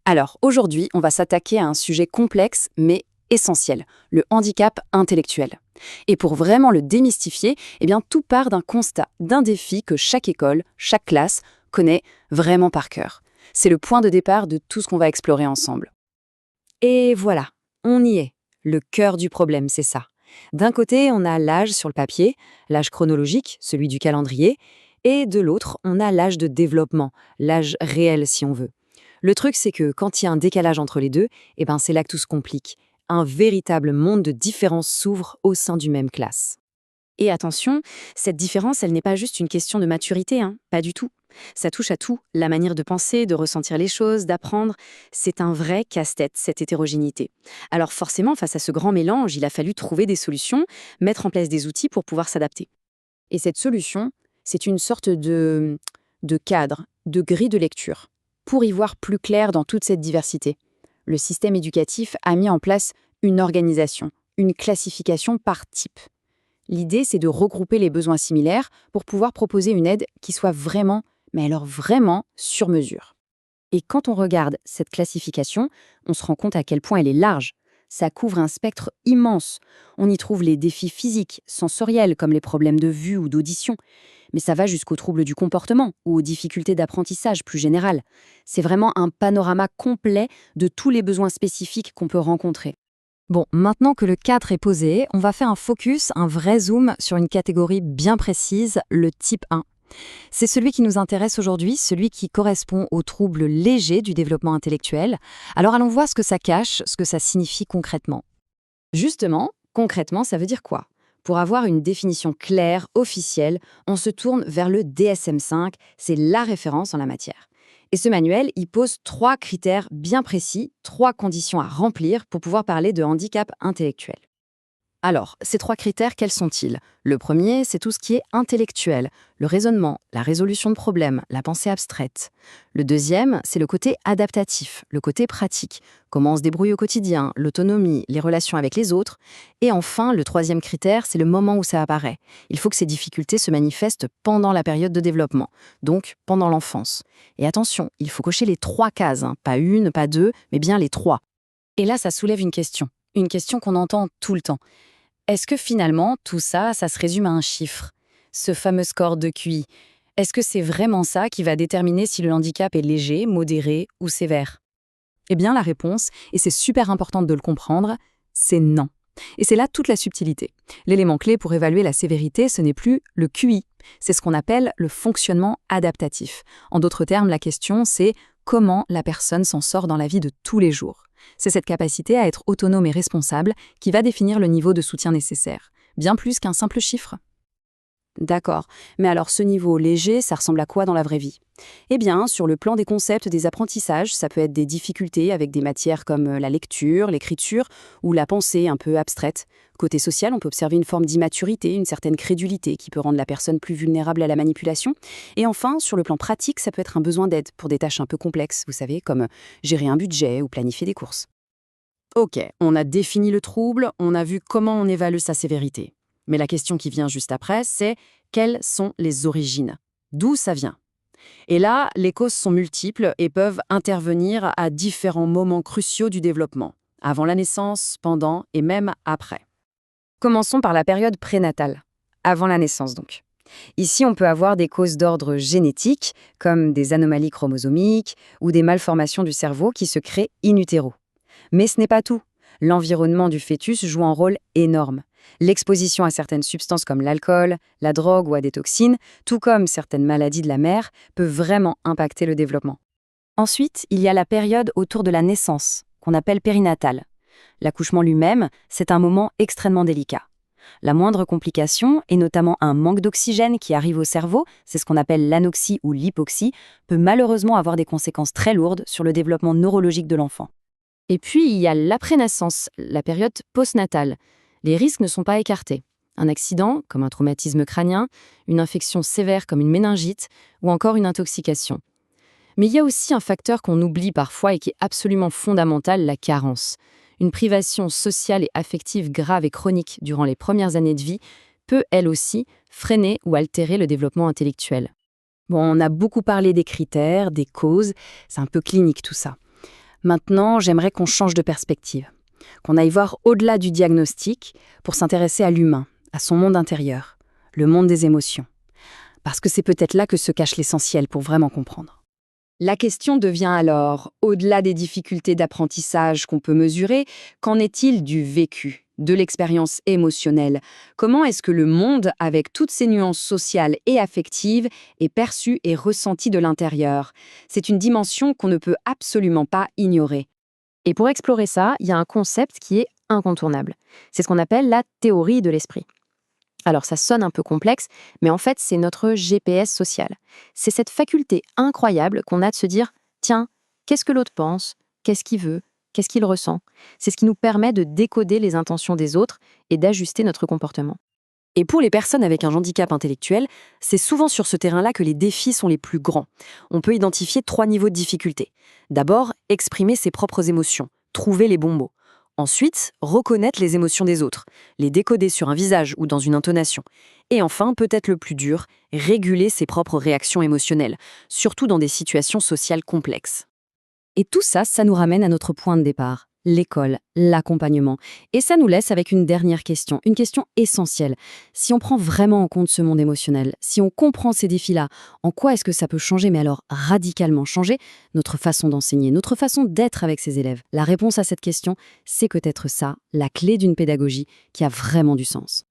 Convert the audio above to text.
Alors, aujourd'hui, on va s'attaquer à un sujet complexe mais essentiel, le handicap intellectuel. Et pour vraiment le démystifier, eh bien, tout part d'un constat, d'un défi que chaque école, chaque classe connaît vraiment par cœur. C'est le point de départ de tout ce qu'on va explorer ensemble. Et voilà, on y est. Le cœur du problème, c'est ça. D'un côté, on a l'âge sur le papier, l'âge chronologique, celui du calendrier, et de l'autre, on a l'âge de développement, l'âge réel si on veut. Le truc, c'est que quand il y a un décalage entre les deux, c'est là que tout se complique. Un véritable monde de différences s'ouvre au sein du même classe. Et attention, cette différence, elle n'est pas juste une question de maturité, hein, pas du tout. Ça touche à tout, la manière de penser, de ressentir les choses, d'apprendre. C'est un vrai casse-tête, cette hétérogénéité. Alors forcément, face à ce grand mélange, il a fallu trouver des solutions, mettre en place des outils pour pouvoir s'adapter. Et cette solution, c'est une sorte de cadre, de grille de lecture, pour y voir plus clair dans toute cette diversité. Le système éducatif a mis en place une organisation, une classification par type. L'idée, c'est de regrouper les besoins similaires pour pouvoir proposer une aide qui soit vraiment, mais alors vraiment, sur mesure. Et quand on regarde cette classification, on se rend compte à quel point elle est large. Ça couvre un spectre immense. On y trouve les défis physiques, sensoriels, comme les problèmes de vue ou d'audition. Mais ça va jusqu'aux troubles du comportement ou aux difficultés d'apprentissage plus générales. C'est vraiment un panorama complet de tous les besoins spécifiques qu'on peut rencontrer. Bon, maintenant que le cadre est posé, on va faire un focus, un vrai zoom sur une catégorie bien précise, le type 1. C'est celui qui nous intéresse aujourd'hui, celui qui correspond aux troubles légers du développement intellectuel. Alors allons voir ce que ça cache, ce que ça signifie concrètement. Justement, concrètement, ça veut dire quoi? Pour avoir une définition claire, officielle, on se tourne vers le DSM-5, c'est la référence en la matière. Et ce manuel, il pose 3 critères bien précis, 3 conditions à remplir pour pouvoir parler de handicap intellectuel. Alors, ces 3 critères, quels sont-ils? Le premier, c'est tout ce qui est intellectuel, le raisonnement, la résolution de problèmes, la pensée abstraite. Le deuxième, c'est le côté adaptatif, le côté pratique, comment on se débrouille au quotidien, l'autonomie, les relations avec les autres. Et enfin, le troisième critère, c'est le moment où ça apparaît. Il faut que ces difficultés se manifestent pendant la période de développement, donc pendant l'enfance. Et attention, il faut cocher les 3 cases, hein, pas une, pas deux, mais bien les 3. Et là, ça soulève une question qu'on entend tout le temps. Est-ce que finalement, tout ça, ça se résume à un chiffre? Ce fameux score de QI. Est-ce que c'est vraiment ça qui va déterminer si le handicap est léger, modéré ou sévère? Eh bien, la réponse, et c'est super important de le comprendre, c'est non. Et c'est là toute la subtilité. L'élément clé pour évaluer la sévérité, ce n'est plus le QI. C'est ce qu'on appelle le fonctionnement adaptatif. En d'autres termes, la question, c'est comment la personne s'en sort dans la vie de tous les jours. C'est cette capacité à être autonome et responsable qui va définir le niveau de soutien nécessaire, bien plus qu'un simple chiffre. D'accord, mais alors ce niveau léger, ça ressemble à quoi dans la vraie vie? Eh bien, sur le plan des concepts des apprentissages, ça peut être des difficultés avec des matières comme la lecture, l'écriture ou la pensée un peu abstraite. Côté social, on peut observer une forme d'immaturité, une certaine crédulité qui peut rendre la personne plus vulnérable à la manipulation. Et enfin, sur le plan pratique, ça peut être un besoin d'aide pour des tâches un peu complexes, vous savez, comme gérer un budget ou planifier des courses. Ok, on a défini le trouble, on a vu comment on évalue sa sévérité. Mais la question qui vient juste après, c'est quelles sont les origines? D'où ça vient? Et là, les causes sont multiples et peuvent intervenir à différents moments cruciaux du développement, avant la naissance, pendant et même après. Commençons par la période prénatale, avant la naissance donc. Ici, on peut avoir des causes d'ordre génétique, comme des anomalies chromosomiques ou des malformations du cerveau qui se créent in utero. Mais ce n'est pas tout. L'environnement du fœtus joue un rôle énorme. L'exposition à certaines substances comme l'alcool, la drogue ou à des toxines, tout comme certaines maladies de la mère, peut vraiment impacter le développement. Ensuite, il y a la période autour de la naissance, qu'on appelle périnatale. L'accouchement lui-même, c'est un moment extrêmement délicat. La moindre complication, et notamment un manque d'oxygène qui arrive au cerveau, c'est ce qu'on appelle l'anoxie ou l'hypoxie, peut malheureusement avoir des conséquences très lourdes sur le développement neurologique de l'enfant. Et puis, il y a l'après-naissance, la période postnatale. Les risques ne sont pas écartés. Un accident, comme un traumatisme crânien, une infection sévère comme une méningite, ou encore une intoxication. Mais il y a aussi un facteur qu'on oublie parfois et qui est absolument fondamental, la carence. Une privation sociale et affective grave et chronique durant les premières années de vie peut, elle aussi, freiner ou altérer le développement intellectuel. Bon, on a beaucoup parlé des critères, des causes, c'est un peu clinique tout ça. Maintenant, j'aimerais qu'on change de perspective, qu'on aille voir au-delà du diagnostic pour s'intéresser à l'humain, à son monde intérieur, le monde des émotions. Parce que c'est peut-être là que se cache l'essentiel pour vraiment comprendre. La question devient alors, au-delà des difficultés d'apprentissage qu'on peut mesurer, qu'en est-il du vécu, de l'expérience émotionnelle? Comment est-ce que le monde, avec toutes ses nuances sociales et affectives, est perçu et ressenti de l'intérieur? C'est une dimension qu'on ne peut absolument pas ignorer. Et pour explorer ça, il y a un concept qui est incontournable. C'est ce qu'on appelle la théorie de l'esprit. Alors ça sonne un peu complexe, mais en fait c'est notre GPS social. C'est cette faculté incroyable qu'on a de se dire « Tiens, qu'est-ce que l'autre pense? Qu'est-ce qu'il veut? Qu'est-ce qu'il ressent ?» C'est ce qui nous permet de décoder les intentions des autres et d'ajuster notre comportement. Et pour les personnes avec un handicap intellectuel, c'est souvent sur ce terrain-là que les défis sont les plus grands. On peut identifier 3 niveaux de difficulté. D'abord, exprimer ses propres émotions, trouver les bons mots. Ensuite, reconnaître les émotions des autres, les décoder sur un visage ou dans une intonation. Et enfin, peut-être le plus dur, réguler ses propres réactions émotionnelles, surtout dans des situations sociales complexes. Et tout ça, ça nous ramène à notre point de départ, l'école, l'accompagnement. Et ça nous laisse avec une dernière question, une question essentielle. Si on prend vraiment en compte ce monde émotionnel, si on comprend ces défis-là, en quoi est-ce que ça peut changer, mais alors radicalement changer, notre façon d'enseigner, notre façon d'être avec ses élèves? La réponse à cette question, c'est peut-être ça, la clé d'une pédagogie qui a vraiment du sens.